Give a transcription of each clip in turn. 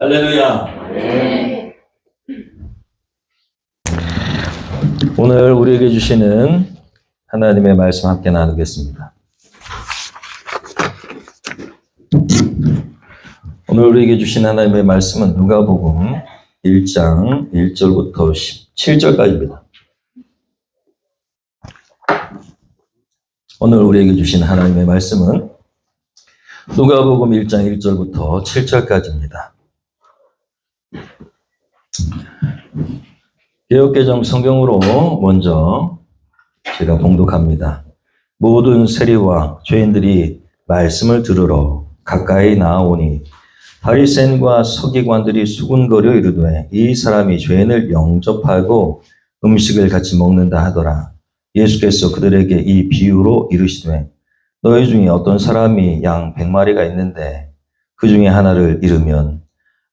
할렐루야. 오늘 우리에게 주시는 하나님의 말씀 함께 나누겠습니다. 오늘 우리에게 주신 하나님의 말씀은 누가복음 1장 1절부터 17절까지입니다. 오늘 우리에게 주신 하나님의 말씀은 누가복음 1장 1절부터 7절까지입니다. 개역개정 성경으로 먼저 제가 봉독합니다. 모든 세리와 죄인들이 말씀을 들으러 가까이 나아오니 바리새인과 서기관들이 수군거려 이르되 이 사람이 죄인을 영접하고 음식을 같이 먹는다 하더라. 예수께서 그들에게 이 비유로 이르시되 너희 중에 어떤 사람이 양 100마리가 있는데 그 중에 하나를 잃으면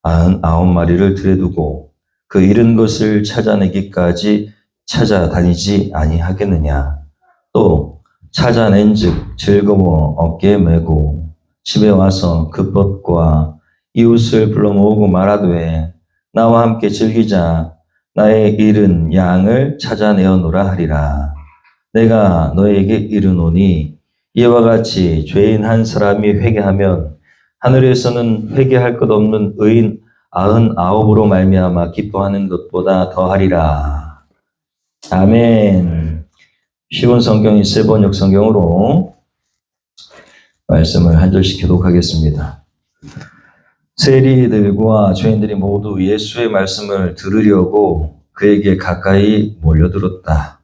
99마리를 들여두고 그 잃은 것을 찾아내기까지 찾아다니지 아니하겠느냐. 또 찾아낸즉 즐거워 어깨에 메고 집에 와서 그 벗과 이웃을 불러 모으고 말하되 나와 함께 즐기자. 나의 잃은 양을 찾아내어노라 하리라. 내가 너에게 이르노니 이와 같이 죄인 한 사람이 회개하면 하늘에서는 회개할 것 없는 의인 99으로 말미암아 기뻐하는 것보다 더하리라. 아멘. 쉬운 성경이 세번역 성경으로 말씀을 한 절씩 교독하겠습니다. 세리들과 죄인들이 모두 예수의 말씀을 들으려고 그에게 가까이 몰려들었다.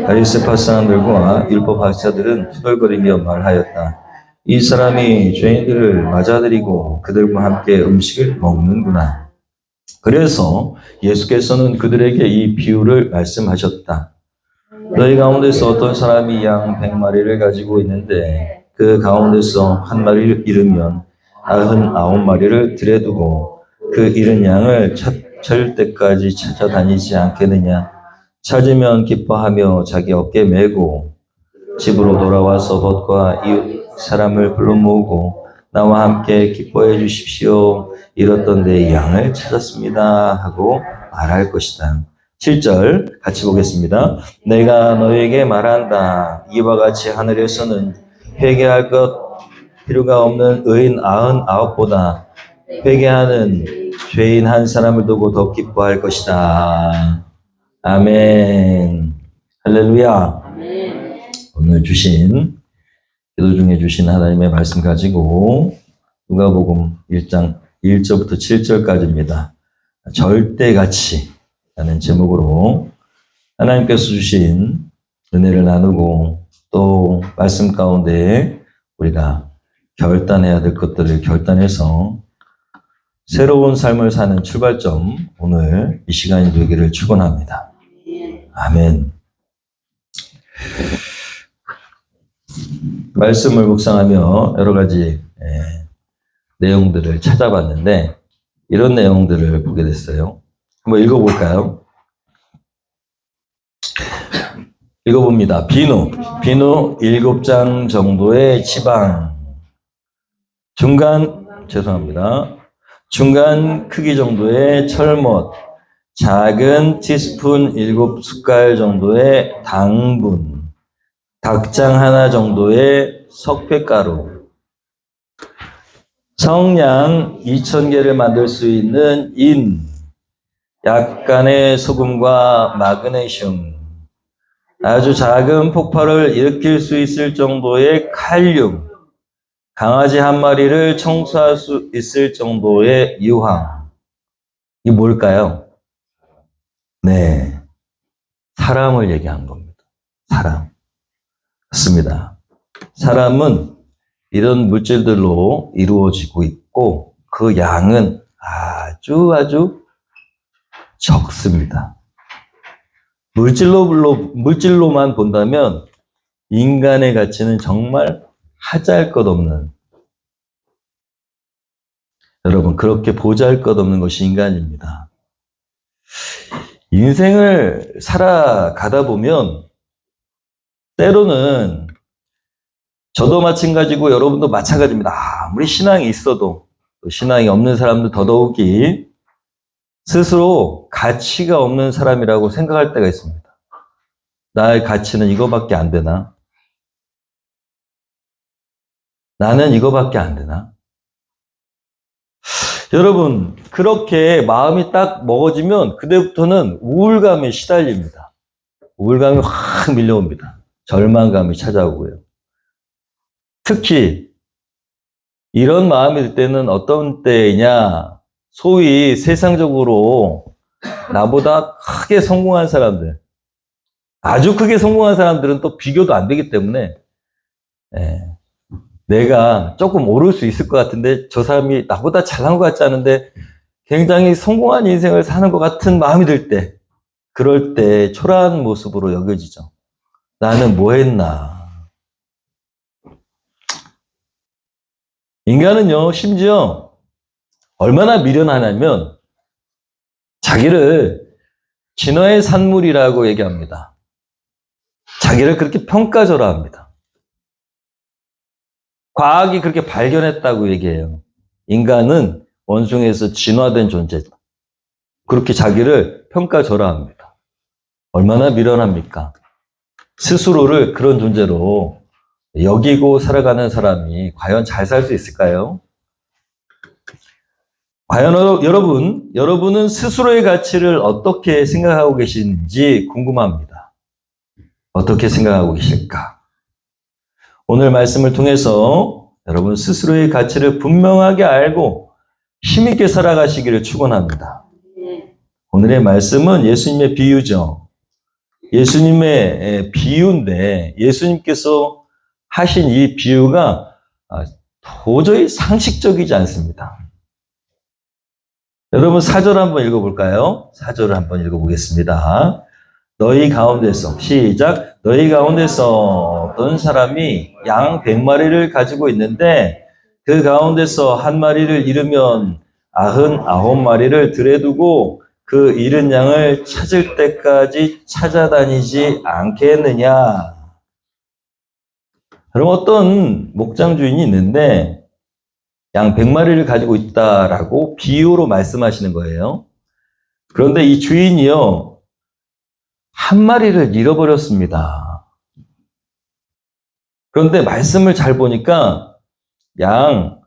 바리새파 사람들과 율법 학자들은 투덜거리며 말하였다. 이 사람이 죄인들을 맞아들이고 그들과 함께 음식을 먹는구나. 그래서 예수께서는 그들에게 이 비유를 말씀하셨다. 너희 가운데서 어떤 사람이 양 100마리를 가지고 있는데 그 가운데서 한 마리를 잃으면 99마리를 들여두고 그 잃은 양을 찾을 때까지 찾아다니지 않겠느냐. 찾으면 기뻐하며 자기 어깨에 메고 집으로 돌아와서 벗과 이웃 사람을 불러 모으고 나와 함께 기뻐해 주십시오. 잃었던 내 양을 찾았습니다. 하고 말할 것이다. 7절 같이 보겠습니다. 내가 너에게 말한다. 이와 같이 하늘에서는 회개할 것 필요가 없는 의인 99보다 회개하는 죄인 한 사람을 두고 더 기뻐할 것이다. 아멘. 할렐루야. 오늘 주신 기도 중에 주신 하나님의 말씀 가지고 누가복음 1장 1절부터 7절까지입니다. 절대가치라는 제목으로 하나님께서 주신 은혜를 나누고 또 말씀 가운데 우리가 결단해야 될 것들을 결단해서 새로운 삶을 사는 출발점, 오늘 이 시간이 되기를 축원합니다. 아멘. 말씀을 묵상하며 여러 가지 내용들을 찾아봤는데 이런 내용들을 보게 됐어요. 한번 읽어볼까요? 읽어봅니다. 비누 7장 정도의 지방, 중간 크기 정도의 철못, 작은 티스푼 7숟갈 정도의 당분, 닭장 하나 정도의 석회가루, 성냥 2000개를 만들 수 있는 인, 약간의 소금과 마그네슘, 아주 작은 폭발을 일으킬 수 있을 정도의 칼륨, 강아지 한 마리를 청소할 수 있을 정도의 유황. 이게 뭘까요? 네, 사람을 얘기한 겁니다. 사람. 맞습니다. 사람은 이런 물질들로 이루어지고 있고 그 양은 아주 적습니다. 물질로만 본다면 인간의 가치는 정말 하잘것없는, 여러분 그렇게 보잘것없는 것이 인간입니다. 인생을 살아가다 보면 때로는 저도 마찬가지고 여러분도 마찬가지입니다. 아무리 신앙이 있어도 또 신앙이 없는 사람도 더더욱이 스스로 가치가 없는 사람이라고 생각할 때가 있습니다. 나의 가치는 이거밖에 안 되나? 나는 이거밖에 안 되나? 여러분, 그렇게 마음이 딱 먹어지면 그때부터는 우울감에 시달립니다. 우울감이 확 밀려옵니다. 절망감이 찾아오고요. 특히 이런 마음이 들 때는 어떤 때이냐? 소위 세상적으로 나보다 크게 성공한 사람들, 아주 크게 성공한 사람들은 또 비교도 안 되기 때문에 내가 조금 오를 수 있을 것 같은데 저 사람이 나보다 잘난 것 같지 않은데 굉장히 성공한 인생을 사는 것 같은 마음이 들 때, 그럴 때 초라한 모습으로 여겨지죠. 나는 뭐 했나? 인간은요, 심지어 얼마나 미련하냐면 자기를 진화의 산물이라고 얘기합니다. 자기를 그렇게 평가절하합니다. 과학이 그렇게 발견했다고 얘기해요. 인간은 원숭이에서 진화된 존재다. 그렇게 자기를 평가절하합니다. 얼마나 미련합니까? 스스로를 그런 존재로 여기고 살아가는 사람이 과연 잘 살 수 있을까요? 과연 여러분은 스스로의 가치를 어떻게 생각하고 계신지 궁금합니다. 어떻게 생각하고 계실까? 오늘 말씀을 통해서 여러분 스스로의 가치를 분명하게 알고 힘있게 살아가시기를 축원합니다. 오늘의 말씀은 예수님의 비유죠. 예수님의 비유인데 예수님께서 하신 이 비유가 도저히 상식적이지 않습니다. 여러분 4절 한번 읽어볼까요? 4절을 한번 읽어보겠습니다. 너희 가운데서 시작. 너희 가운데서 어떤 사람이 양 100마리를 가지고 있는데 그 가운데서 한 마리를 잃으면 99마리를 들여두고 그 잃은 양을 찾을 때까지 찾아다니지 않겠느냐. 그럼 어떤 목장 주인이 있는데 양 100마리를 가지고 있다라고 비유로 말씀하시는 거예요. 그런데 이 주인이요, 한 마리를 잃어버렸습니다. 그런데 말씀을 잘 보니까 양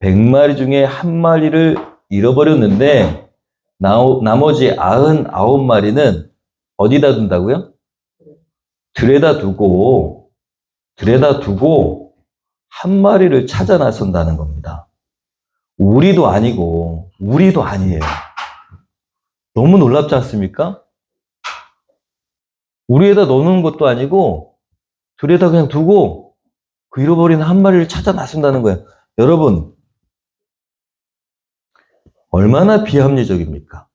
100마리 중에 한 마리를 잃어버렸는데 나머지 99마리는 어디다 둔다고요? 들에다 두고 한 마리를 찾아 나선다는 겁니다. 우리도 아니고 우리도 아니에요. 너무 놀랍지 않습니까? 우리에다 넣는 것도 아니고 들에다 그냥 두고 그 잃어버린 한 마리를 찾아 나선다는 거예요. 여러분, 얼마나 비합리적입니까?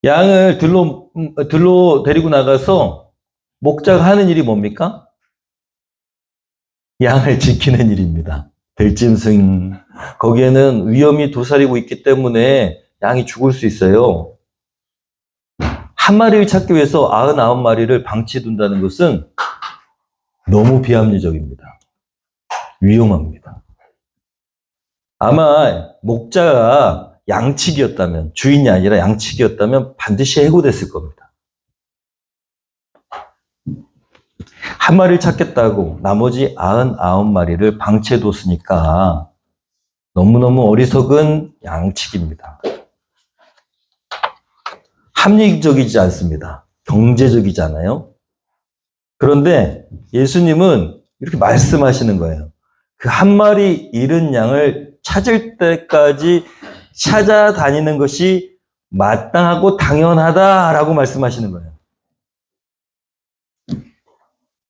양을 들로 데리고 나가서 목자가 하는 일이 뭡니까? 양을 지키는 일입니다. 들짐승. 거기에는 위험이 도사리고 있기 때문에 양이 죽을 수 있어요. 한 마리를 찾기 위해서 99마리를 방치해둔다는 것은 너무 비합리적입니다. 위험합니다. 아마 목자가 양치기였다면, 주인이 아니라 양치기였다면 반드시 해고됐을 겁니다. 한 마리를 찾겠다고 나머지 99마리를 방치해뒀으니까 너무너무 어리석은 양치기입니다. 합리적이지 않습니다. 경제적이잖아요. 그런데 예수님은 이렇게 말씀하시는 거예요. 그 한 마리 잃은 양을 찾을 때까지 찾아다니는 것이 마땅하고 당연하다라고 말씀하시는 거예요.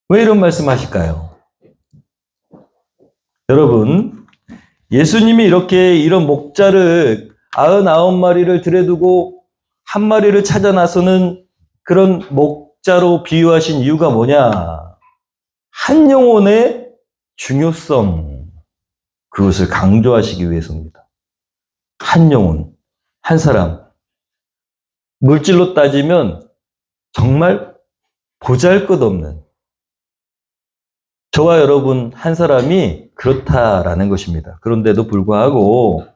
왜 이런 말씀하실까요? 여러분, 예수님이 이렇게 이런 목자를 99마리를 들여두고 한 마리를 찾아 나서는 그런 목자로 비유하신 이유가 뭐냐? 한 영혼의 중요성, 그것을 강조하시기 위해서입니다. 한 영혼, 한 사람. 물질로 따지면 정말 보잘것없는, 저와 여러분 한 사람이 그렇다라는 것입니다. 그런데도 불구하고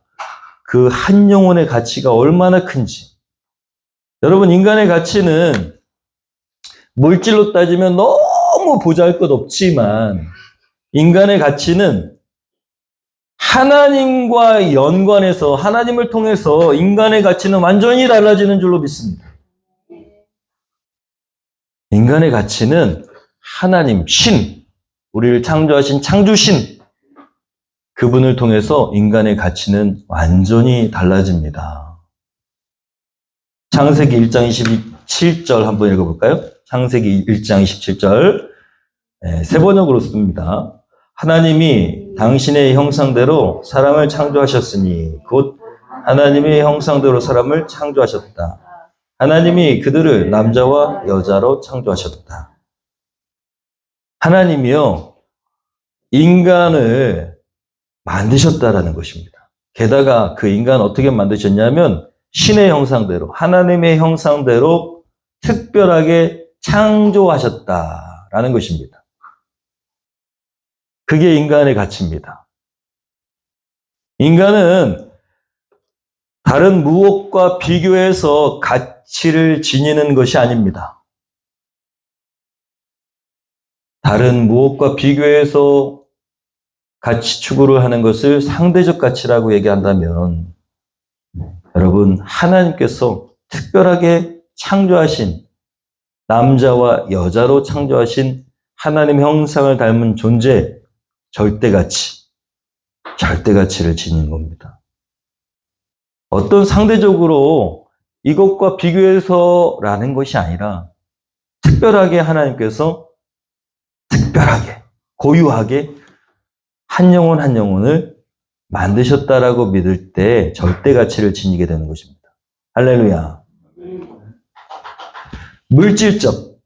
그 한 영혼의 가치가 얼마나 큰지. 여러분, 인간의 가치는 물질로 따지면 너무 보잘것없지만 인간의 가치는 하나님과 연관해서 하나님을 통해서 인간의 가치는 완전히 달라지는 줄로 믿습니다. 인간의 가치는 하나님, 신, 우리를 창조하신 창조신, 그분을 통해서 인간의 가치는 완전히 달라집니다. 창세기 1장 27절 한번 읽어볼까요? 창세기 1장 27절. 세 번역으로 씁니다. 하나님이 당신의 형상대로 사람을 창조하셨으니 곧 하나님의 형상대로 사람을 창조하셨다. 하나님이 그들을 남자와 여자로 창조하셨다. 하나님이요, 인간을 만드셨다라는 것입니다. 게다가 그 인간 어떻게 만드셨냐면 신의 형상대로, 하나님의 형상대로 특별하게 창조하셨다라는 것입니다. 그게 인간의 가치입니다. 인간은 다른 무엇과 비교해서 가치를 지니는 것이 아닙니다. 다른 무엇과 비교해서 가치 추구를 하는 것을 상대적 가치라고 얘기한다면 여러분, 하나님께서 특별하게 창조하신 남자와 여자로 창조하신 하나님의 형상을 닮은 존재, 절대가치를 지닌 겁니다. 어떤 상대적으로 이것과 비교해서라는 것이 아니라 특별하게 하나님께서 특별하게, 고유하게 한 영혼 한 영혼을 만드셨다라고 믿을 때 절대가치를 지니게 되는 것입니다. 할렐루야. 물질적,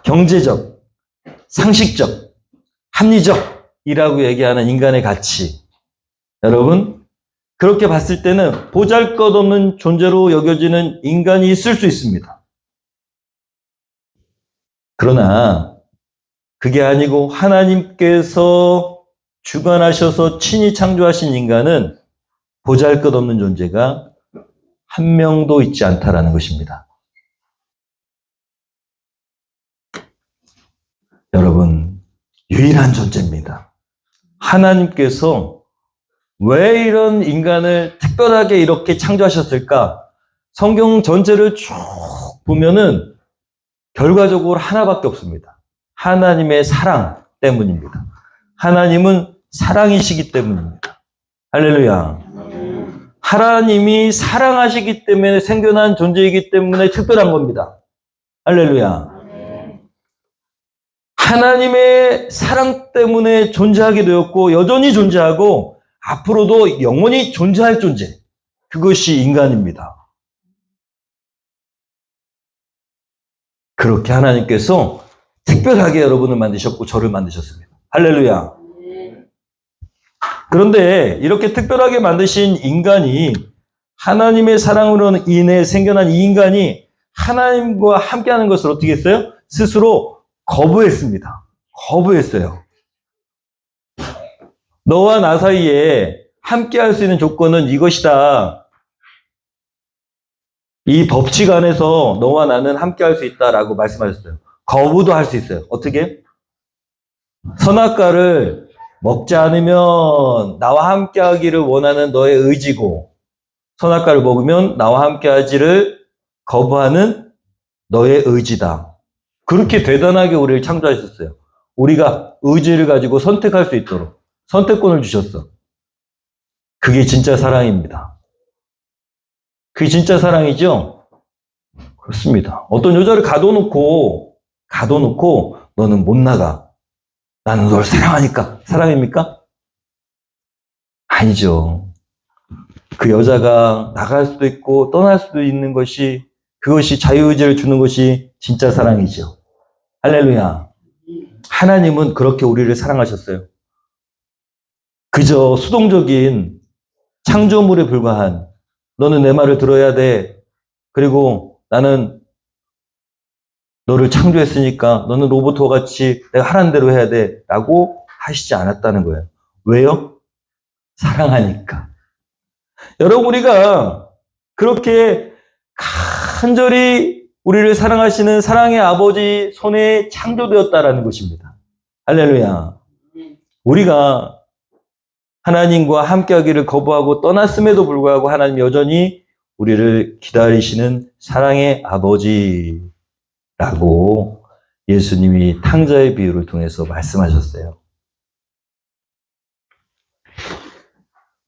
경제적, 상식적, 합리적이라고 얘기하는 인간의 가치. 여러분, 그렇게 봤을 때는 보잘것없는 존재로 여겨지는 인간이 있을 수 있습니다. 그러나 그게 아니고 하나님께서 주관하셔서 친히 창조하신 인간은 보잘것없는 존재가 한 명도 있지 않다라는 것입니다. 여러분, 유일한 존재입니다. 하나님께서 왜 이런 인간을 특별하게 이렇게 창조하셨을까? 성경 전체를 쭉 보면은 결과적으로 하나밖에 없습니다. 하나님의 사랑 때문입니다. 하나님은 사랑이시기 때문입니다. 할렐루야. 하나님이 사랑하시기 때문에 생겨난 존재이기 때문에 특별한 겁니다. 할렐루야. 하나님의 사랑 때문에 존재하게 되었고 여전히 존재하고 앞으로도 영원히 존재할 존재, 그것이 인간입니다. 그렇게 하나님께서 특별하게 여러분을 만드셨고 저를 만드셨습니다. 할렐루야. 그런데 이렇게 특별하게 만드신 인간이 하나님의 사랑으로 인해 생겨난 이 인간이 하나님과 함께하는 것을 어떻게 했어요? 스스로 거부했습니다. 거부했어요. 너와 나 사이에 함께할 수 있는 조건은 이것이다. 이 법칙 안에서 너와 나는 함께할 수 있다라고 말씀하셨어요. 거부도 할 수 있어요. 어떻게? 선악과를 먹지 않으면 나와 함께하기를 원하는 너의 의지고 선악과를 먹으면 나와 함께하지를 거부하는 너의 의지다. 그렇게 대단하게 우리를 창조하셨어요. 우리가 의지를 가지고 선택할 수 있도록 선택권을 주셨어. 그게 진짜 사랑입니다. 그게 진짜 사랑이죠? 그렇습니다. 어떤 여자를 가둬놓고 너는 못 나가. 나는 널 사랑하니까. 사랑입니까? 아니죠. 그 여자가 나갈 수도 있고 떠날 수도 있는 것이 그것이 자유의지를 주는 것이 진짜 사랑이죠. 할렐루야. 하나님은 그렇게 우리를 사랑하셨어요. 그저 수동적인 창조물에 불과한 너는 내 말을 들어야 돼. 그리고 나는 너를 창조했으니까 너는 로봇과 같이 내가 하라는 대로 해야 돼 라고 하시지 않았다는 거예요. 왜요? 사랑하니까. 여러분, 우리가 그렇게 간절히 우리를 사랑하시는 사랑의 아버지 손에 창조되었다라는 것입니다. 할렐루야. 우리가 하나님과 함께하기를 거부하고 떠났음에도 불구하고 하나님 여전히 우리를 기다리시는 사랑의 아버지라고 예수님이 탕자의 비유를 통해서 말씀하셨어요.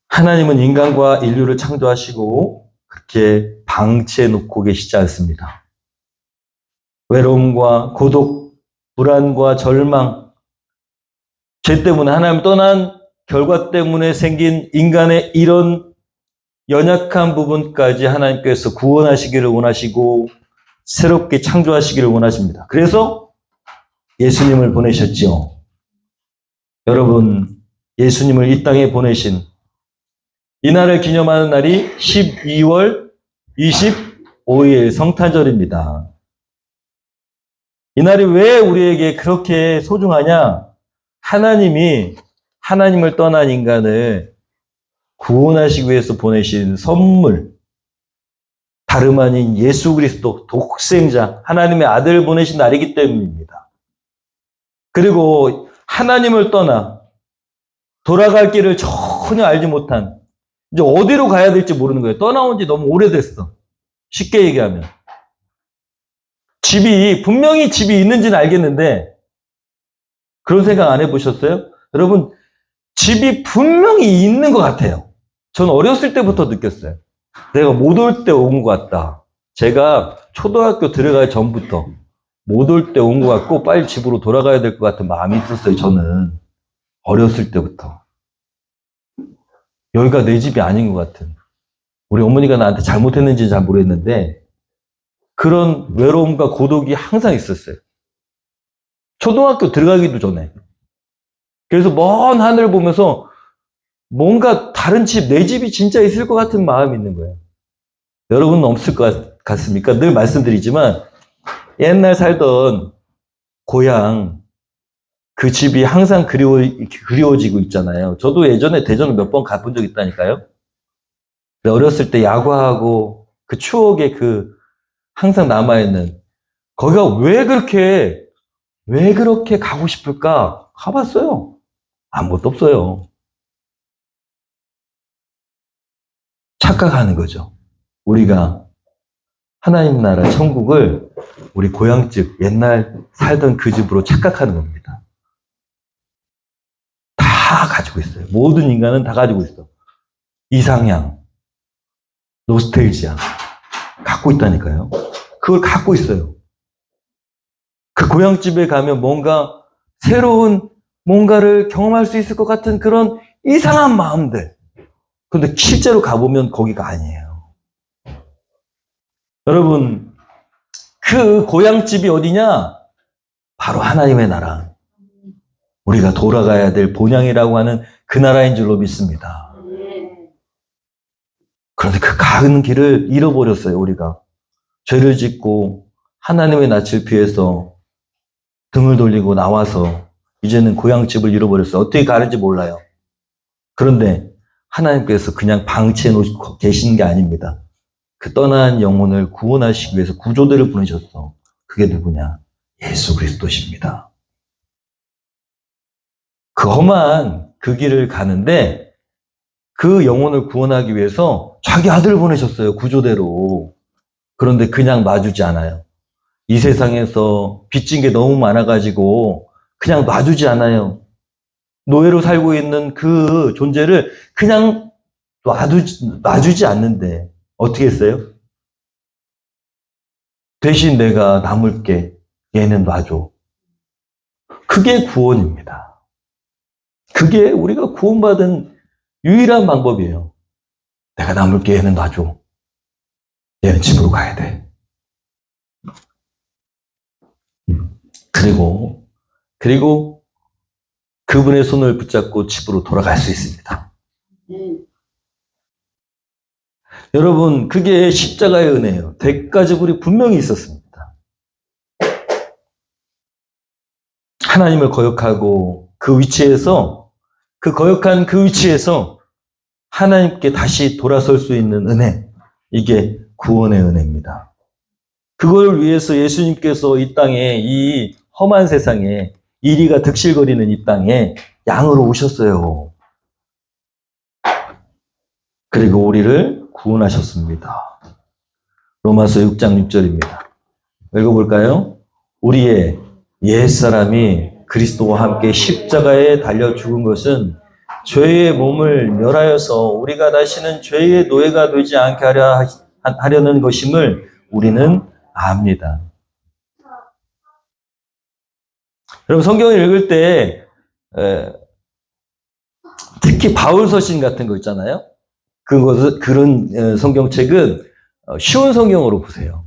하나님은 인간과 인류를 창조하시고 그렇게 방치해 놓고 계시지 않습니다. 외로움과 고독, 불안과 절망, 죄 때문에 하나님을 떠난 결과 때문에 생긴 인간의 이런 연약한 부분까지 하나님께서 구원하시기를 원하시고 새롭게 창조하시기를 원하십니다. 그래서 예수님을 보내셨지요. 여러분, 예수님을 이 땅에 보내신 이날을 기념하는 날이 12월 25일 성탄절입니다. 이날이 왜 우리에게 그렇게 소중하냐? 하나님이 하나님을 떠난 인간을 구원하시기 위해서 보내신 선물, 다름 아닌 예수 그리스도 독생자, 하나님의 아들을 보내신 날이기 때문입니다. 그리고 하나님을 떠나 돌아갈 길을 전혀 알지 못한, 이제 어디로 가야 될지 모르는 거예요. 떠나온 지 너무 오래됐어. 쉽게 얘기하면. 분명히 집이 있는지는 알겠는데, 그런 생각 안 해보셨어요? 여러분, 집이 분명히 있는 것 같아요. 전 어렸을 때부터 느꼈어요. 내가 못 올 때 온 것 같다. 제가 초등학교 들어가기 전부터 못 올 때 온 것 같고 빨리 집으로 돌아가야 될 것 같은 마음이 있었어요. 저는 어렸을 때부터. 여기가 내 집이 아닌 것 같은. 우리 어머니가 나한테 잘못했는지는 잘 모르겠는데 그런 외로움과 고독이 항상 있었어요. 초등학교 들어가기도 전에. 그래서 먼 하늘을 보면서 뭔가 다른 집, 내 집이 진짜 있을 것 같은 마음이 있는 거예요. 여러분은 없을 것 같습니까? 늘 말씀드리지만 옛날 살던 고향, 그 집이 항상 그리워지고 있잖아요. 저도 예전에 대전을 몇 번 가본 적 있다니까요. 어렸을 때 야구하고 그 추억에 항상 남아있는 거기가 왜 그렇게 가고 싶을까? 가봤어요. 아무것도 없어요. 착각하는 거죠. 우리가 하나님 나라 천국을 우리 고향집 옛날 살던 그 집으로 착각하는 겁니다. 다 가지고 있어요. 모든 인간은 다 가지고 있어. 이상향, 노스텔지아 갖고 있다니까요. 그걸 갖고 있어요. 그 고향집에 가면 뭔가 새로운 뭔가를 경험할 수 있을 것 같은 그런 이상한 마음들. 그런데 실제로 가보면 거기가 아니에요. 여러분, 그 고향집이 어디냐? 바로 하나님의 나라. 우리가 돌아가야 될 본향이라고 하는 그 나라인 줄로 믿습니다. 그런데 그 가는 길을 잃어버렸어요, 우리가. 죄를 짓고 하나님의 낯을 피해서 등을 돌리고 나와서 이제는 고향집을 잃어버렸어요. 어떻게 가는지 몰라요. 그런데 하나님께서 그냥 방치해 놓고 계시는 게 아닙니다. 그 떠난 영혼을 구원하시기 위해서 구조대를 보내셨어. 그게 누구냐? 예수 그리스도십니다. 그 험한 그 길을 가는데 그 영혼을 구원하기 위해서 자기 아들을 보내셨어요. 구조대로. 그런데 그냥 놔주지 않아요. 이 세상에서 빚진 게 너무 많아가지고 그냥 놔주지 않아요. 노예로 살고 있는 그 존재를 그냥 놔주지 않는데 어떻게 했어요? 대신 내가 남을게. 얘는 놔줘. 그게 구원입니다. 그게 우리가 구원받은 유일한 방법이에요. 내가 남을게. 얘는 놔줘. 얘는 집으로 가야 돼. 그리고 그분의 손을 붙잡고 집으로 돌아갈 수 있습니다. 여러분, 그게 십자가의 은혜예요. 대가지불이 분명히 있었습니다. 하나님을 거역하고 그 거역한 그 위치에서 하나님께 다시 돌아설 수 있는 은혜, 이게 구원의 은혜입니다. 그걸 위해서 예수님께서 이 땅에, 이 험한 세상에, 이리가 득실거리는 이 땅에 양으로 오셨어요. 그리고 우리를 구원하셨습니다. 로마서 6장 6절입니다. 읽어볼까요? 우리의 옛사람이 그리스도와 함께 십자가에 달려 죽은 것은 죄의 몸을 멸하여서 우리가 다시는 죄의 노예가 되지 않게 하려는 것임을 우리는 압니다. 여러분, 성경을 읽을 때 특히 바울 서신 같은 거 있잖아요. 그런 성경책은 쉬운 성경으로 보세요.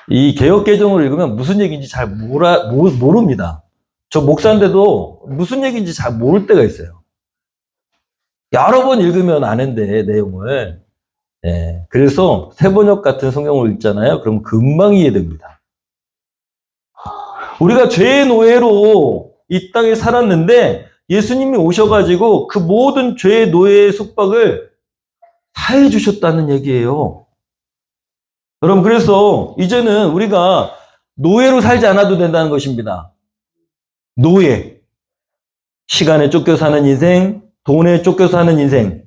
이 개역개정으로 읽으면 무슨 얘기인지 잘 모릅니다. 저 목사인데도 무슨 얘기인지 잘 모를 때가 있어요. 여러 번 읽으면 아는데, 내용을. 그래서 세번역 같은 성경을 읽잖아요. 그럼 금방 이해됩니다. 우리가 죄의 노예로 이 땅에 살았는데 예수님이 오셔가지고 그 모든 죄의 노예의 속박을 사해 주셨다는 얘기예요. 여러분, 그래서 이제는 우리가 노예로 살지 않아도 된다는 것입니다. 노예. 시간에 쫓겨 사는 인생, 돈에 쫓겨 사는 인생.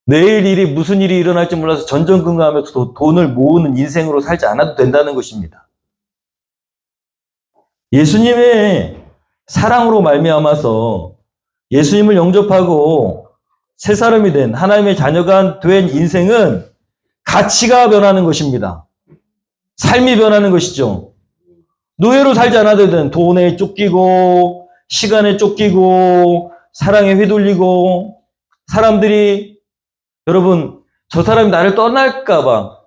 내일 일이 무슨 일이 일어날지 몰라서 전전긍긍하면서 돈을 모으는 인생으로 살지 않아도 된다는 것입니다. 예수님의 사랑으로 말미암아서 예수님을 영접하고 새 사람이 된 하나님의 자녀가 된 인생은 가치가 변하는 것입니다. 삶이 변하는 것이죠. 노예로 살지 않아도 되는, 돈에 쫓기고 시간에 쫓기고 사랑에 휘둘리고, 사람들이, 여러분, 저 사람이 나를 떠날까 봐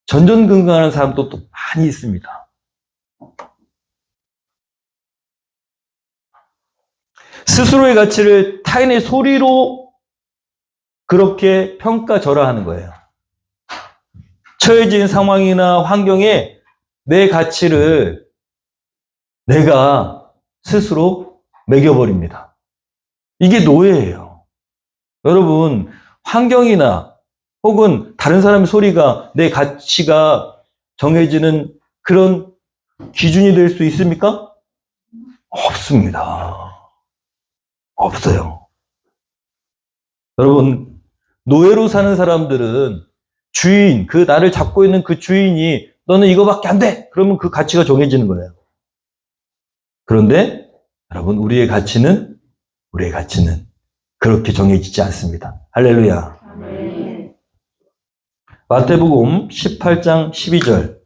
전전긍긍하는 사람도 또 많이 있습니다. 스스로의 가치를 타인의 소리로 그렇게 평가절하하는 거예요. 처해진 상황이나 환경에 내 가치를 내가 스스로 매겨버립니다. 이게 노예예요. 여러분, 환경이나 혹은 다른 사람의 소리가 내 가치가 정해지는 그런 기준이 될 수 있습니까? 없습니다. 없어요. 여러분, 노예로 사는 사람들은 주인, 그 나를 잡고 있는 그 주인이 너는 이거밖에 안 돼! 그러면 그 가치가 정해지는 거예요. 그런데 여러분, 우리의 가치는 그렇게 정해지지 않습니다. 할렐루야. 아멘. 마태복음 18장 12절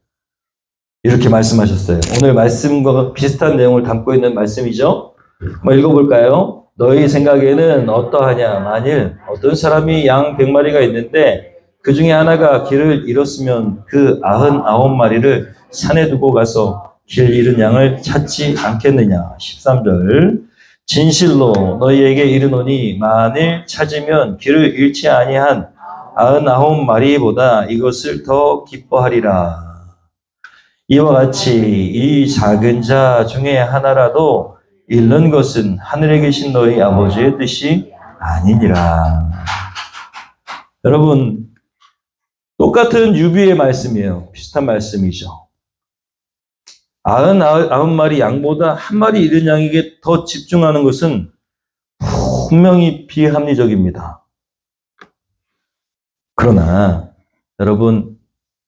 이렇게 말씀하셨어요. 오늘 말씀과 비슷한 내용을 담고 있는 말씀이죠. 한번 읽어볼까요? 너희 생각에는 어떠하냐? 만일 어떤 사람이 양 100마리가 있는데 그 중에 하나가 길을 잃었으면 그 99마리를 산에 두고 가서 길 잃은 양을 찾지 않겠느냐? 13절 진실로 너희에게 이르노니 만일 찾으면 길을 잃지 아니한 99마리보다 이것을 더 기뻐하리라. 이와 같이 이 작은 자 중에 하나라도 잃는 것은 하늘에 계신 너희 아버지의 뜻이 아니니라. 여러분, 똑같은 유비의 말씀이에요. 비슷한 말씀이죠. 99마리 양보다 한 마리 잃은 양에게 더 집중하는 것은 분명히 비합리적입니다. 그러나 여러분,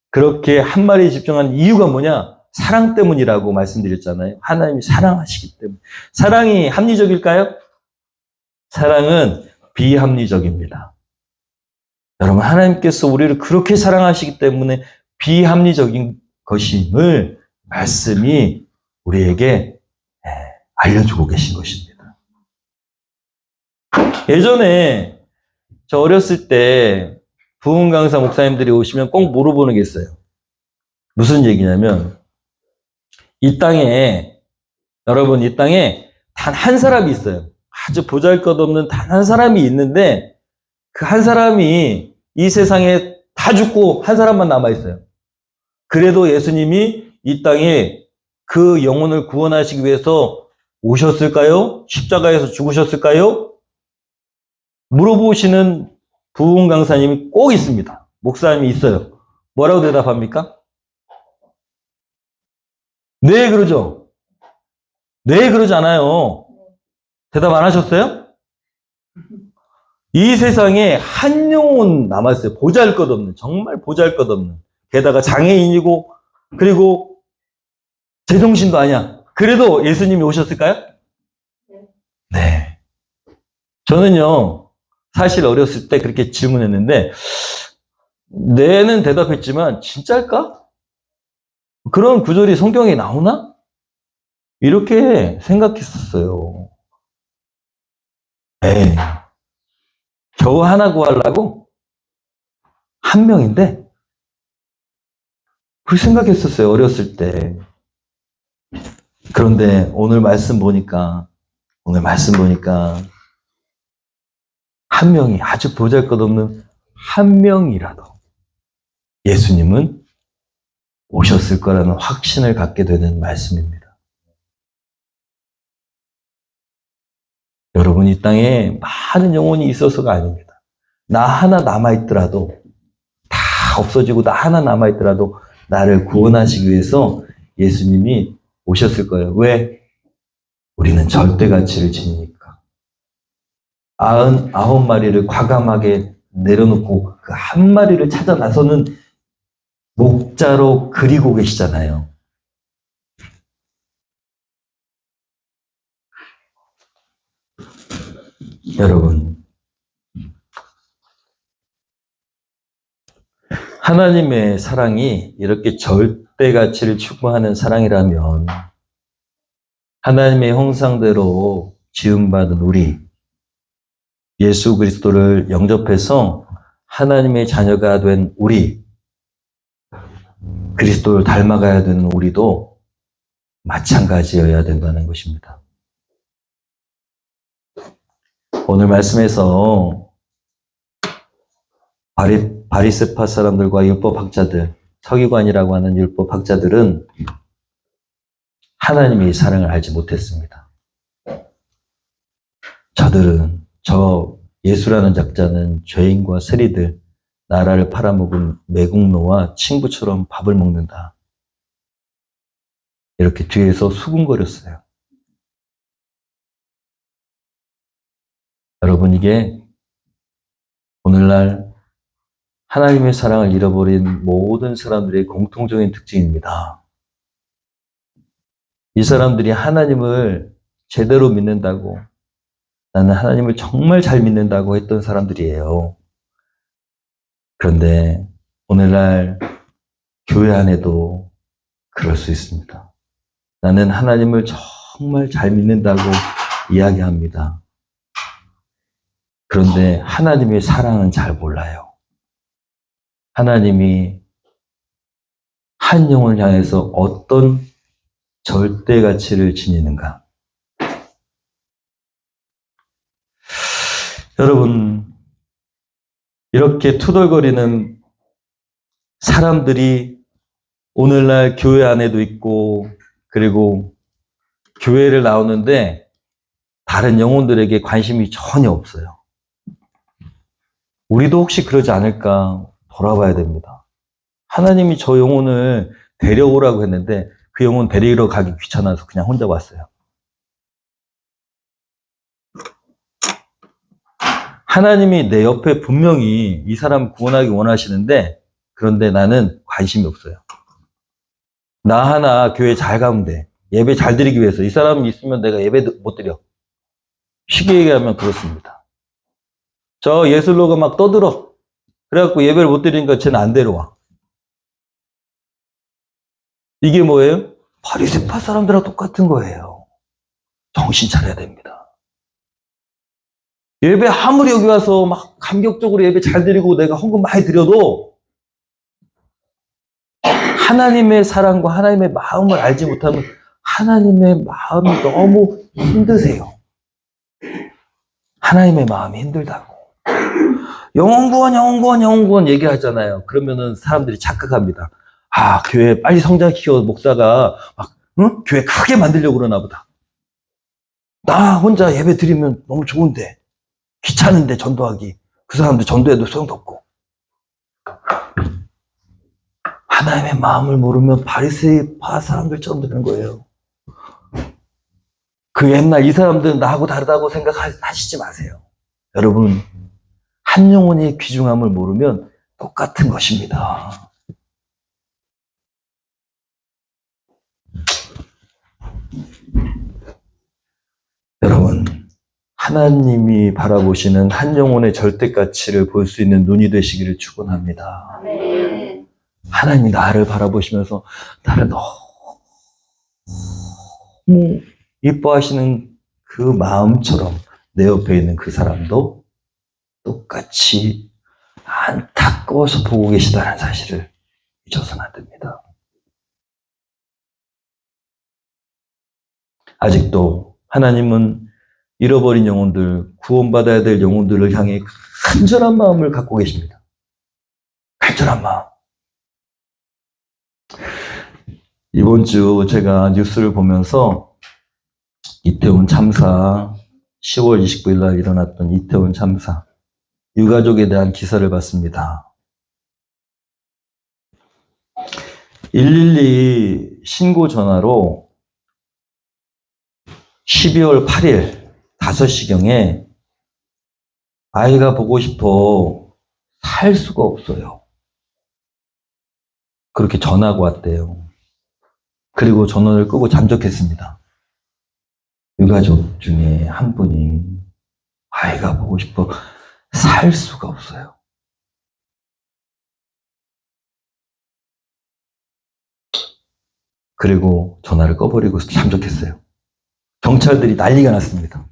그렇게 한 마리에 집중한 이유가 뭐냐? 사랑 때문이라고 말씀드렸잖아요. 하나님이 사랑하시기 때문에. 사랑이 합리적일까요? 사랑은 비합리적입니다. 여러분, 하나님께서 우리를 그렇게 사랑하시기 때문에 비합리적인 것임을 말씀이 우리에게 알려주고 계신 것입니다. 예전에 저 어렸을 때 부흥 강사 목사님들이 오시면 꼭 물어보는 게 있어요. 무슨 얘기냐면, 이 땅에, 여러분, 이 땅에 단 한 사람이 있어요. 아주 보잘것없는 단 한 사람이 있는데 그 한 사람이 이 세상에 다 죽고 한 사람만 남아있어요. 그래도 예수님이 이 땅에 그 영혼을 구원하시기 위해서 오셨을까요? 십자가에서 죽으셨을까요? 물어보시는 부흥 강사님이 꼭 있습니다. 목사님이 있어요. 뭐라고 대답합니까? 네, 그러죠. 네, 그러잖아요. 대답 안 하셨어요? 이 세상에 한 영혼 남았어요. 보잘것없는, 정말 보잘것없는. 게다가 장애인이고, 그리고 제정신도 아니야. 그래도 예수님이 오셨을까요? 네. 저는요, 사실 어렸을 때 그렇게 질문했는데, 네는 대답했지만, 진짜일까? 그런 구절이 성경에 나오나? 이렇게 생각했었어요. 에이, 겨우 하나 구하려고? 한 명인데? 그렇게 생각했었어요, 어렸을 때. 그런데 오늘 말씀 보니까, 한 명이, 아주 보잘것없는 한 명이라도 예수님은 오셨을 거라는 확신을 갖게 되는 말씀입니다. 여러분, 이 땅에 많은 영혼이 있어서가 아닙니다. 나 하나 남아있더라도, 다 없어지고 나 하나 남아있더라도 나를 구원하시기 위해서 예수님이 오셨을 거예요. 왜? 우리는 절대 가치를 지니니까. 99마리를 과감하게 내려놓고 그 한 마리를 찾아 나서는 목자로 그리고 계시잖아요. 여러분, 하나님의 사랑이 이렇게 절대 가치를 추구하는 사랑이라면 하나님의 형상대로 지음받은 우리 예수 그리스도를 영접해서 하나님의 자녀가 된 우리 그리스도를 닮아가야 되는 우리도 마찬가지여야 된다는 것입니다. 오늘 말씀에서 바리새파 사람들과 율법학자들, 서기관이라고 하는 율법학자들은 하나님의 사랑을 알지 못했습니다. 저 예수라는 작자는 죄인과 세리들, 나라를 팔아먹은 매국노와 친구처럼 밥을 먹는다. 이렇게 뒤에서 수군거렸어요. 여러분, 이게 오늘날 하나님의 사랑을 잃어버린 모든 사람들의 공통적인 특징입니다. 이 사람들이 하나님을 제대로 믿는다고, 나는 하나님을 정말 잘 믿는다고 했던 사람들이에요. 그런데 오늘날 교회 안에도 그럴 수 있습니다. 나는 하나님을 정말 잘 믿는다고 이야기합니다. 그런데 하나님의 사랑은 잘 몰라요. 하나님이 한 영혼을 향해서 어떤 절대 가치를 지니는가. 여러분, 이렇게 투덜거리는 사람들이 오늘날 교회 안에도 있고, 그리고 교회를 나오는데 다른 영혼들에게 관심이 전혀 없어요. 우리도 혹시 그러지 않을까 돌아봐야 됩니다. 하나님이 저 영혼을 데려오라고 했는데 그 영혼 데리러 가기 귀찮아서 그냥 혼자 왔어요. 하나님이 내 옆에 분명히 이 사람 구원하기 원하시는데, 그런데 나는 관심이 없어요. 나 하나 교회 잘 가면 돼. 예배 잘 드리기 위해서. 이 사람이 있으면 내가 예배 못 드려. 쉽게 얘기하면 그렇습니다. 저 예술로가 막 떠들어. 그래갖고 예배를 못 드리니까 쟤는 안 데려와. 이게 뭐예요? 바리새파 사람들하고 똑같은 거예요. 정신 차려야 됩니다. 예배 아무리 여기 와서 막 감격적으로 예배 잘 드리고 내가 헌금 많이 드려도 하나님의 사랑과 하나님의 마음을 알지 못하면 하나님의 마음이 너무 힘드세요. 하나님의 마음이 힘들다고. 영혼구원 얘기하잖아요. 그러면은 사람들이 착각합니다. 아, 교회 빨리 성장시켜 목사가 막 응? 교회 크게 만들려고 그러나 보다. 나 혼자 예배 드리면 너무 좋은데, 귀찮은데 전도하기. 그 사람들 전도해도 소용도 없고. 하나님의 마음을 모르면 바리새파 사람들처럼 되는 거예요. 그 옛날 이 사람들은 나하고 다르다고 생각하시지 마세요. 여러분, 한 영혼의 귀중함을 모르면 똑같은 것입니다. 여러분, 하나님이 바라보시는 한 영혼의 절대 가치를 볼 수 있는 눈이 되시기를 축원합니다. 아멘. 하나님이 나를 바라보시면서 나를 너무 이뻐하시는 그 마음처럼 내 옆에 있는 그 사람도 똑같이 안타까워서 보고 계시다는 사실을 잊어서는 안 됩니다. 아직도 하나님은 잃어버린 영혼들, 구원받아야 될 영혼들을 향해 간절한 마음을 갖고 계십니다. 간절한 마음. 이번 주 제가 뉴스를 보면서 이태원 참사, 10월 29일 날 일어났던 이태원 참사, 유가족에 대한 기사를 봤습니다. 112 신고 전화로 12월 8일 5시경에 아이가 보고 싶어 살 수가 없어요. 그렇게 전화가 왔대요. 그리고 전원을 끄고 잠적했습니다. 유가족 중에 한 분이 아이가 보고 싶어 살 수가 없어요. 그리고 전화를 꺼버리고 잠적했어요. 경찰들이 난리가 났습니다.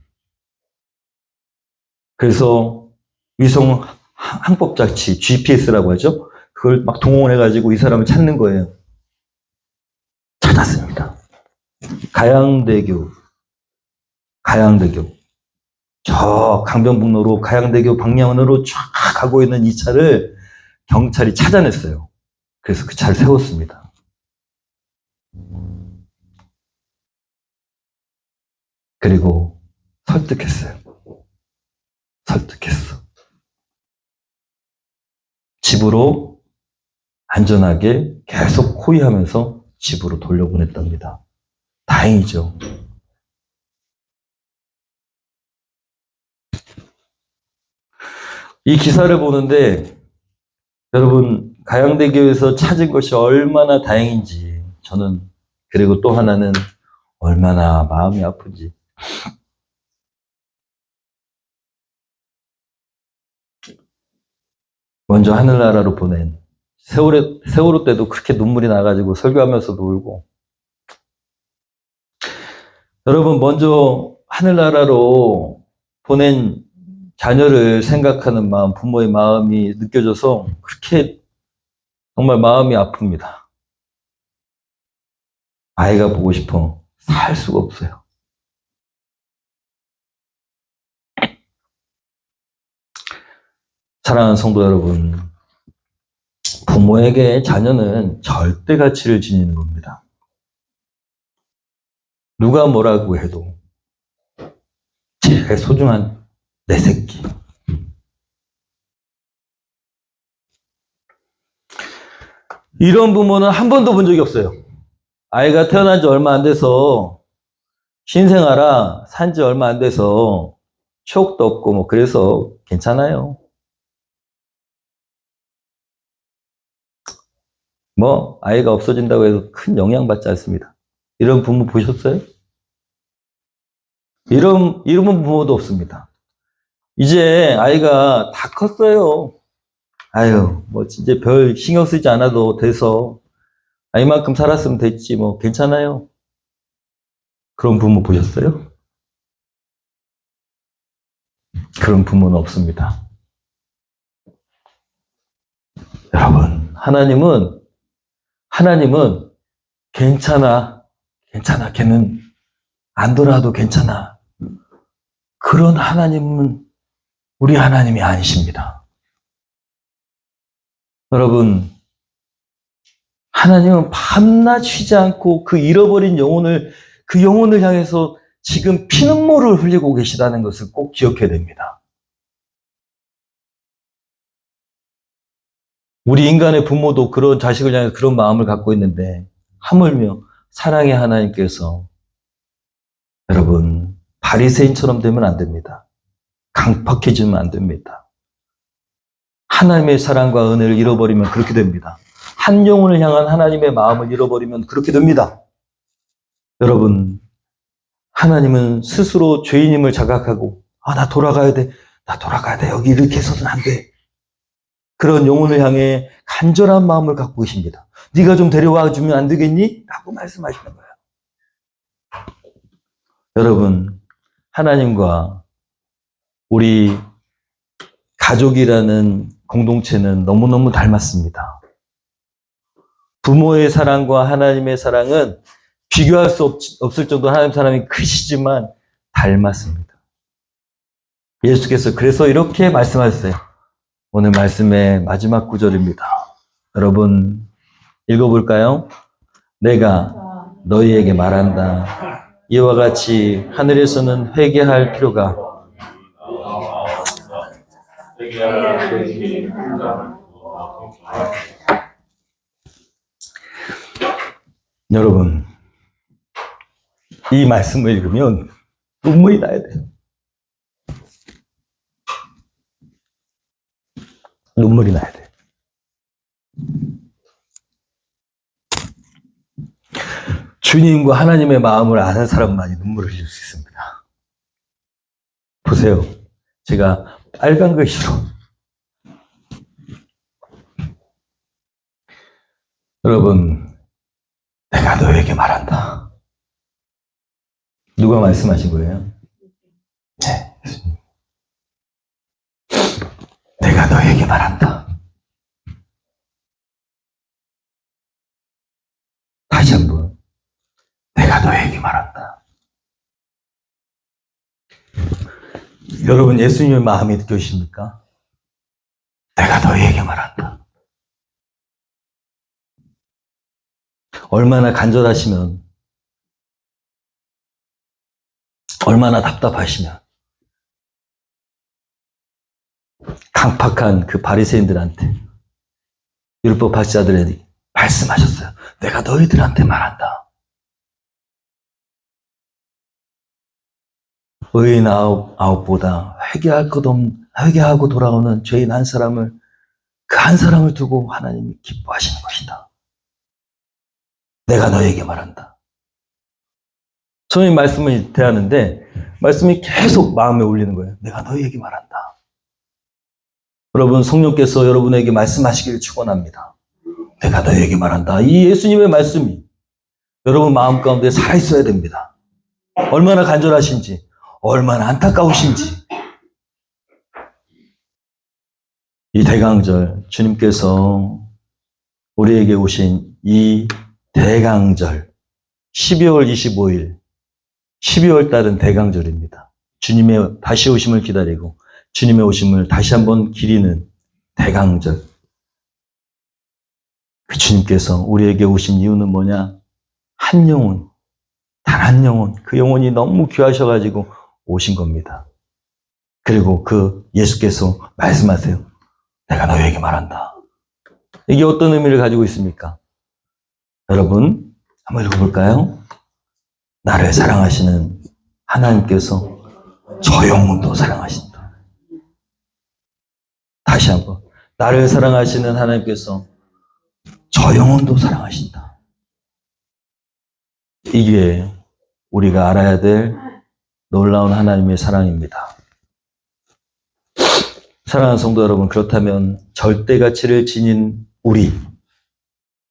그래서 위성 항법장치 GPS라고 하죠. 그걸 막 동원해가지고 이 사람을 찾는 거예요. 찾았습니다. 가양대교. 저 강변북로로 가양대교 방향으로 쫙 가고 있는 이 차를 경찰이 찾아냈어요. 그래서 그 차를 세웠습니다. 그리고 설득했어요. 집으로 안전하게 계속 호위하면서 집으로 돌려보냈답니다. 다행이죠. 이 기사를 보는데 여러분 가양대교에서 찾은 것이 얼마나 다행인지 저는, 그리고 또 하나는 얼마나 마음이 아픈지. 먼저 하늘나라로 보낸 세월호 때도 그렇게 눈물이 나가지고 설교하면서도 울고, 여러분 먼저 하늘나라로 보낸 자녀를 생각하는 마음, 부모의 마음이 느껴져서 그렇게 정말 마음이 아픕니다. 아이가 보고 싶어 살 수가 없어요. 사랑하는 성도 여러분, 부모에게 자녀는 절대 가치를 지니는 겁니다. 누가 뭐라고 해도 제일 소중한 내 새끼. 이런 부모는 한 번도 본 적이 없어요. 아이가 태어난 지 얼마 안 돼서 신생아라 산 지 얼마 안 돼서 추억도 없고 뭐 그래서 괜찮아요. 뭐 아이가 없어진다고 해서 큰 영향받지 않습니다. 이런 부모 보셨어요? 이런 부모도 없습니다. 이제 아이가 다 컸어요. 아유, 뭐 진짜 별 신경 쓰지 않아도 돼서 아이만큼 살았으면 됐지 뭐 괜찮아요. 그런 부모 보셨어요? 그런 부모는 없습니다. 여러분, 하나님은 괜찮아, 걔는 안 돌아도 괜찮아. 그런 하나님은 우리 하나님이 아니십니다. 여러분, 하나님은 밤낮 쉬지 않고 그 잃어버린 영혼을, 그 영혼을 향해서 지금 피눈물을 흘리고 계시다는 것을 꼭 기억해야 됩니다. 우리 인간의 부모도 그런 자식을 향해 그런 마음을 갖고 있는데, 하물며 사랑의 하나님께서, 여러분, 바리새인처럼 되면 안 됩니다. 강팍해지면 안 됩니다. 하나님의 사랑과 은혜를 잃어버리면 그렇게 됩니다. 한 영혼을 향한 하나님의 마음을 잃어버리면 그렇게 됩니다. 여러분, 하나님은 스스로 죄인임을 자각하고, 나 돌아가야 돼. 나 돌아가야 돼. 여기 이렇게 해서는 안 돼. 그런 영혼을 향해 간절한 마음을 갖고 계십니다. 네가 좀 데려와 주면 안 되겠니? 라고 말씀하시는 거예요. 여러분, 하나님과 우리 가족이라는 공동체는 너무너무 닮았습니다. 부모의 사랑과 하나님의 사랑은 비교할 수 없을 정도로 하나님 사랑이 크시지만 닮았습니다. 예수께서 그래서 이렇게 말씀하셨어요. 오늘 말씀의 마지막 구절입니다. 여러분 읽어볼까요? 내가 너희에게 말한다. 이와 같이 하늘에서는 회개할 필요가 여러분, 이 말씀을 읽으면 눈물이 나야 돼요. 눈물이 나야 돼요. 주님과 하나님의 마음을 아는 사람만이 눈물을 흘릴 수 있습니다. 보세요. 제가 빨간 글씨로 여러분, 내가 너에게 말한다. 누가 말씀하신 거예요? 네. 내가 너에게 말한다. 다시 한번. 내가 너에게 말한다. 여러분, 예수님의 마음이 느껴지십니까? 내가 너에게 말한다. 얼마나 간절하시면, 얼마나 답답하시면, 강팍한 그 바리새인들한테, 율법 학자들에게 말씀하셨어요. 내가 너희들한테 말한다. 의인 아홉보다 회개하고 돌아오는 죄인 한 사람을, 그 한 사람을 두고 하나님이 기뻐하시는 것이다. 내가 너에게 말한다. 저는 이 말씀을 대하는데 말씀이 계속 마음에 울리는 거예요. 내가 너에게 말한다. 여러분, 성령께서 여러분에게 말씀하시기를 축원합니다. 내가 너에게 말한다. 이 예수님의 말씀이 여러분 마음 가운데 살아있어야 됩니다. 얼마나 간절하신지, 얼마나 안타까우신지. 이 대강절, 주님께서 우리에게 오신 이 대강절, 12월 25일, 12월 달은 대강절입니다. 주님의 다시 오심을 기다리고 주님의 오심을 다시 한번 기리는 대강절. 그 주님께서 우리에게 오신 이유는 뭐냐? 한 영혼, 단 한 영혼, 그 영혼이 너무 귀하셔가지고 오신 겁니다. 그리고 그 예수께서 말씀하세요. 내가 너에게 말한다. 이게 어떤 의미를 가지고 있습니까? 여러분, 한번 읽어볼까요? 나를 사랑하시는 하나님께서 저 영혼도 사랑하신다. 다시 한번. 나를 사랑하시는 하나님께서 저 영혼도 사랑하신다. 이게 우리가 알아야 될 놀라운 하나님의 사랑입니다. 사랑하는 성도 여러분, 그렇다면 절대 가치를 지닌 우리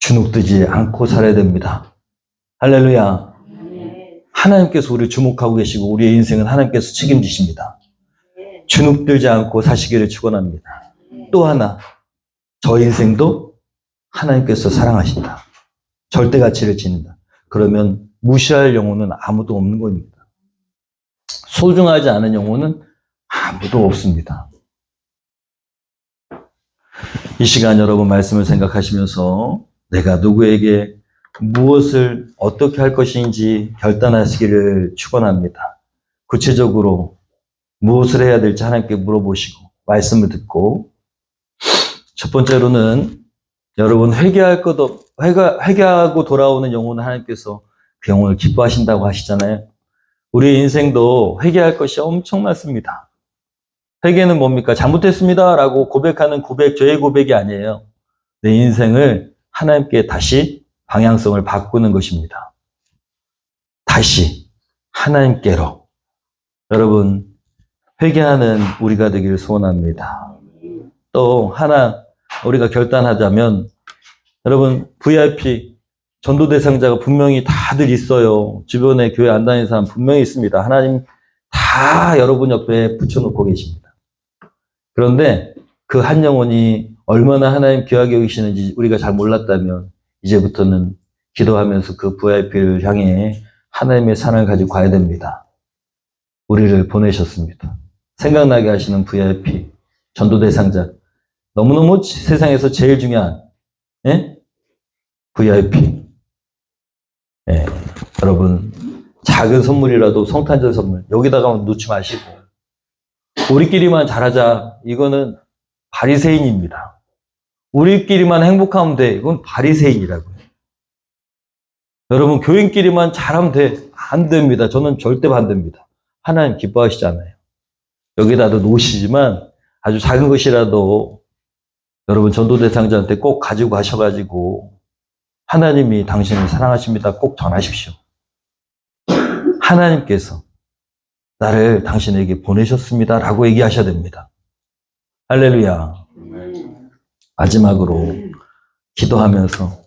주눅들지 않고 살아야 됩니다. 할렐루야. 하나님께서 우리를 주목하고 계시고 우리의 인생은 하나님께서 책임지십니다. 주눅들지 않고 사시기를 축원합니다. 또 하나, 저 인생도 하나님께서 사랑하신다. 절대 가치를 지닌다. 그러면 무시할 영혼은 아무도 없는 겁니다. 소중하지 않은 영혼은 아무도 없습니다. 이 시간 여러분 말씀을 생각하시면서 내가 누구에게 무엇을 어떻게 할 것인지 결단하시기를 축원합니다. 구체적으로 무엇을 해야 될지 하나님께 물어보시고 말씀을 듣고, 첫 번째로는 여러분 회개하고 돌아오는 영혼은 하나님께서 그 영혼을 기뻐하신다고 하시잖아요. 우리 인생도 회개할 것이 엄청 많습니다. 회개는 뭡니까? 잘못했습니다 라고 고백하는 고백, 죄의 고백이 아니에요. 내 인생을 하나님께 다시 방향성을 바꾸는 것입니다. 다시 하나님께로. 여러분, 회개하는 우리가 되기를 소원합니다. 또 하나 우리가 결단하자면, 여러분, VIP 전도 대상자가 분명히 다들 있어요. 주변에 교회 안 다니는 사람 분명히 있습니다. 하나님 다 여러분 옆에 붙여놓고 계십니다. 그런데 그 한 영혼이 얼마나 하나님 귀하게 여기시는지 우리가 잘 몰랐다면, 이제부터는 기도하면서 그 VIP를 향해 하나님의 사랑을 가지고 가야 됩니다. 우리를 보내셨습니다. 생각나게 하시는 VIP, 전도 대상자. 너무너무 세상에서 제일 중요한 VIP. 여러분, 작은 선물이라도 성탄절 선물 여기다가 놓지 마시고 우리끼리만 잘하자. 이거는 바리새인입니다. 우리끼리만 행복하면 돼. 이건 바리새인이라고요. 여러분, 교인끼리만 잘하면 돼. 안 됩니다. 저는 절대 반대입니다. 하나님 기뻐하시잖아요. 여기다도 놓으시지만 아주 작은 것이라도 여러분 전도 대상자한테 꼭 가지고 가셔가지고 하나님이 당신을 사랑하십니다. 꼭 전하십시오. 하나님께서 나를 당신에게 보내셨습니다. 라고 얘기하셔야 됩니다. 할렐루야. 마지막으로 기도하면서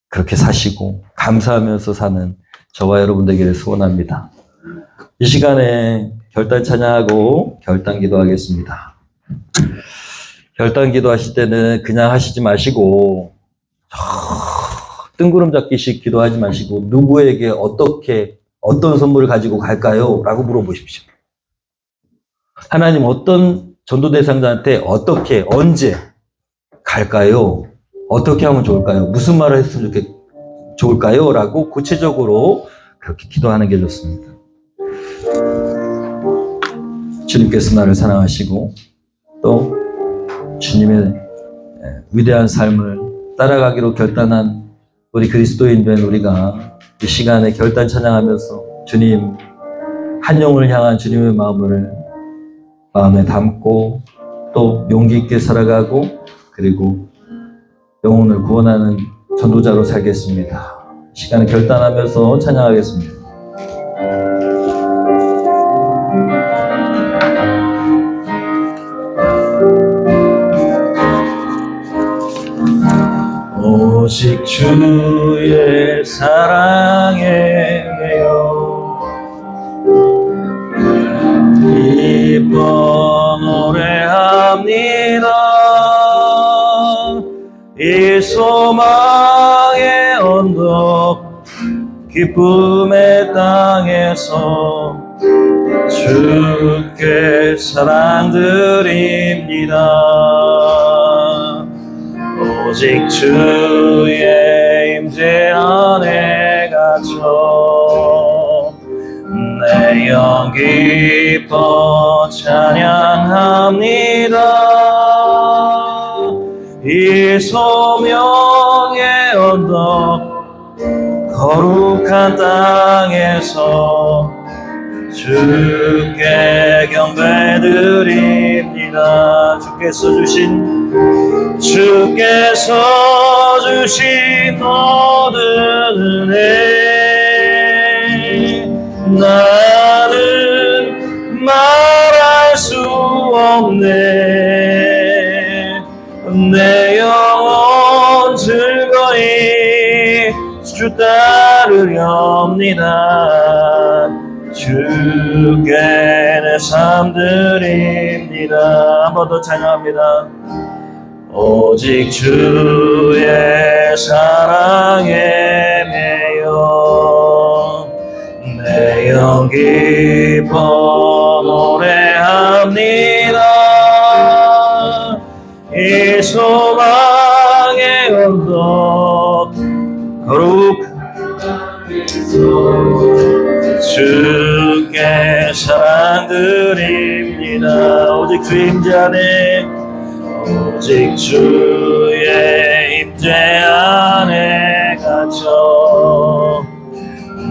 그렇게 사시고 감사하면서 사는 저와 여러분 되기를 소원합니다. 이 시간에 결단 찬양하고 결단 기도하겠습니다. 결단 기도하실 때는 그냥 하시지 마시고 뜬구름 잡기식 기도하지 마시고 누구에게 어떤 선물을 가지고 갈까요? 라고 물어보십시오. 하나님 어떤 전도 대상자한테 어떻게 언제 갈까요? 어떻게 하면 좋을까요? 무슨 말을 했으면 좋을까요? 라고 구체적으로 그렇게 기도하는 게 좋습니다. 주님께서 나를 사랑하시고 또 주님의 위대한 삶을 따라가기로 결단한 우리 그리스도인 된 우리가 이 시간에 결단 찬양하면서 주님, 한 영혼을 향한 주님의 마음을 마음에 담고 또 용기 있게 살아가고 그리고 영혼을 구원하는 전도자로 살겠습니다. 이 시간에 결단하면서 찬양하겠습니다. 오직 주의 사랑에 매여 기뻐 노래합니다. 이 소망의 언덕 기쁨의 땅에서 주께 사랑드립니다. 오직 주의 임재 안에 갇혀 내 영 기뻐 찬양합니다. 이 소명의 언덕 거룩한 땅에서 주께 경배드립니다. 주께서 주신 모든 은혜 나는 말할 수 없네. 내 영혼 즐거이 주 따르렵니다. 주께 내 삶 드립니다. 한 번 더 찬양합니다. 오직 주의 사랑에 매여 내 영 기뻐 노래합니다. 이 소망의 언덕 거룩한 주께 사랑드립니다. 오직 주의 임재 안에, 오직 주의 임재 안에 갇혀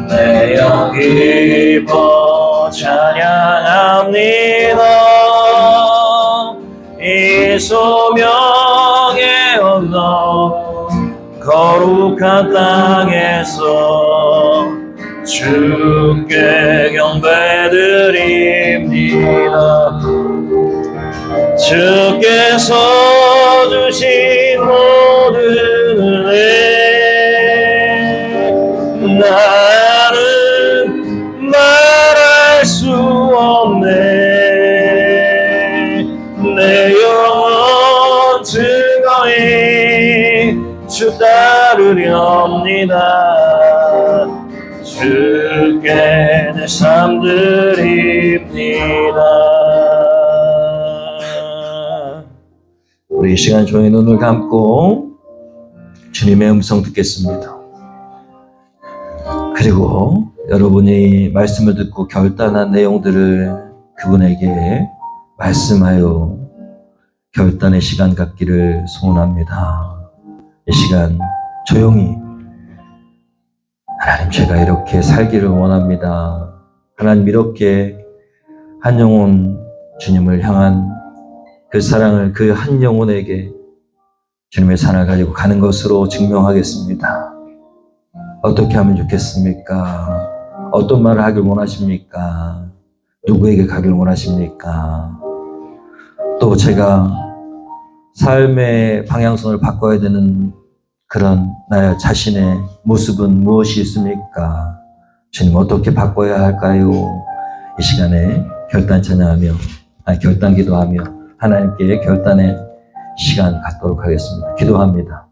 내 영 기뻐 찬양합니다. 이 소명의 언덕 거룩한 땅에서 주께 경배드립니다. 주께서 주신 모든 은혜 나는 말할 수 없네. 내 영혼 즐거이 주 따르렵니다. 주께 내 삶 드립니다. 우리 이 시간 조용히 눈을 감고 주님의 음성 듣겠습니다. 그리고 여러분이 말씀을 듣고 결단한 내용들을 그분에게 말씀하여 결단의 시간 갖기를 소원합니다. 이 시간 조용히 하나님, 제가 이렇게 살기를 원합니다. 하나님, 이렇게 한 영혼 주님을 향한 그 사랑을 그 한 영혼에게 주님의 사랑을 가지고 가는 것으로 증명하겠습니다. 어떻게 하면 좋겠습니까? 어떤 말을 하길 원하십니까? 누구에게 가길 원하십니까? 또 제가 삶의 방향성을 바꿔야 되는 그런 나의 자신의 모습은 무엇이 있습니까? 주님, 어떻게 바꿔야 할까요? 이 시간에 결단 찬양하며, 결단 기도하며 하나님께 결단의 시간 갖도록 하겠습니다. 기도합니다.